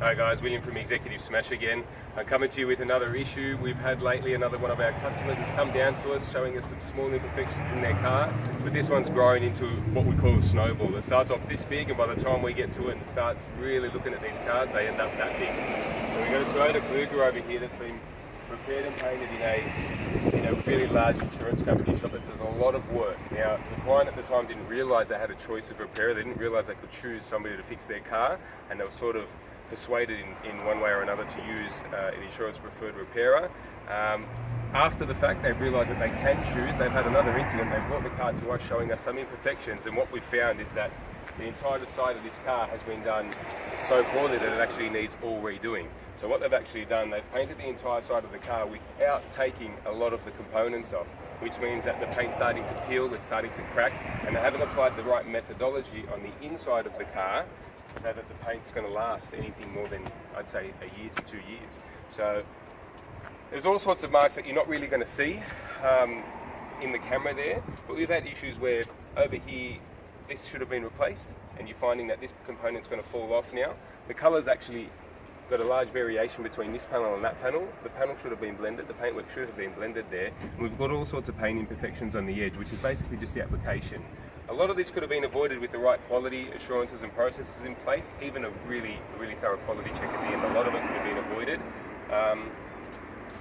Hi guys, William from Executive Smash again. I'm coming to you with another issue we've had lately. Another one of our customers has come down to us showing us some small imperfections in their car, but this one's growing into what we call a snowball. It starts off this big, and by the time we get to it and starts really looking at these cars, they end up that big. So we've got a Toyota Kluger over here that's been repaired and painted in a really large insurance company shop that does a lot of work. Now, the client at the time didn't realise they had a choice of repairer. They didn't realise they could choose somebody to fix their car, and they were sort of persuaded in one way or another to use an insurance preferred repairer. After the fact, they've realised that they can choose. They've had another incident. They've brought the car to us showing us some imperfections, and what we've found is that the entire side of this car has been done so poorly that it actually needs all redoing. So what they've actually done, they've painted the entire side of the car without taking a lot of the components off, which means that the paint's starting to peel, it's starting to crack, and they haven't applied the right methodology on the inside of the car so that the paint's going to last anything more than, I'd say, a year to 2 years. So there's all sorts of marks that you're not really going to see in the camera there, but we've had issues where over here this should have been replaced, and you're finding that this component's going to fall off now. The colour's actually got a large variation between this panel and that panel. The panel should have been blended, the paintwork should have been blended there, and we've got all sorts of paint imperfections on the edge, which is basically just the application. A lot of this could have been avoided with the right quality assurances and processes in place, even a really thorough quality check at the end. A lot of it could have been avoided,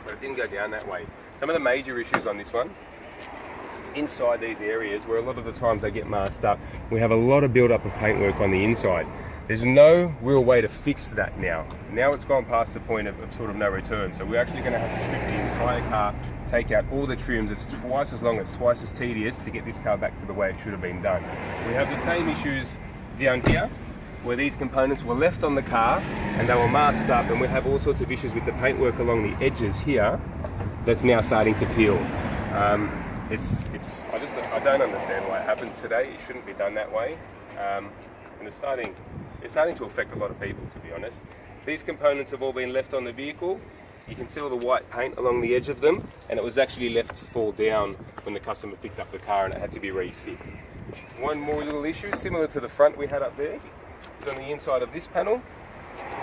but it didn't go down that way. Some of the major issues on this one, inside these areas where a lot of the times they get masked up, we have a lot of build-up of paintwork on the inside. There's no real way to fix that now. Now it's gone past the point of sort of no return. So we're actually going to have to strip the entire car, take out all the trims. It's twice as long, it's twice as tedious to get this car back to the way it should have been done. We have the same issues down here, where these components were left on the car and they were masked up, and we have all sorts of issues with the paintwork along the edges here that's now starting to peel. I don't understand why it happens today. It shouldn't be done that way. And it's starting to affect a lot of people, to be honest. These components have all been left on the vehicle. You can see all the white paint along the edge of them, and it was actually left to fall down when the customer picked up the car, and it had to be refit. One more little issue, similar to the front we had up there, is on the inside of this panel.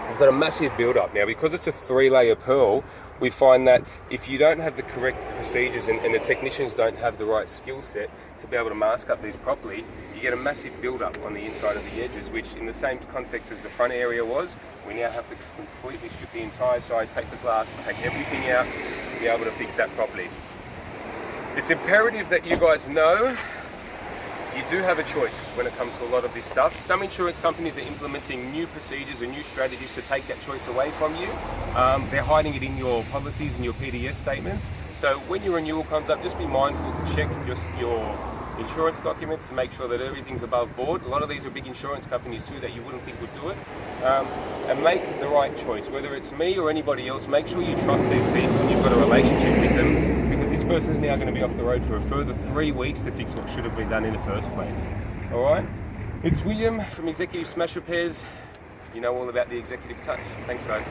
We've got a massive build-up. Now, because it's a 3-layer pearl, we find that if you don't have the correct procedures and the technicians don't have the right skill set to be able to mask up these properly, you get a massive build-up on the inside of the edges, which in the same context as the front area was, we now have to completely strip the entire side, take the glass, take everything out to be able to fix that properly. It's imperative that you guys know you do have a choice when it comes to a lot of this stuff. Some insurance companies are implementing new procedures and new strategies to take that choice away from you. They're hiding it in your policies and your PDS statements. So when your renewal comes up, just be mindful to check your insurance documents to make sure that everything's above board. A lot of these are big insurance companies too that you wouldn't think would do it. And make the right choice. Whether it's me or anybody else, make sure you trust these people and you've got a relationship with them, because this person's now going to be off the road for a further 3 weeks to fix what should have been done in the first place. Alright? It's William from Executive Smash Repairs. You know all about the executive touch. Thanks guys.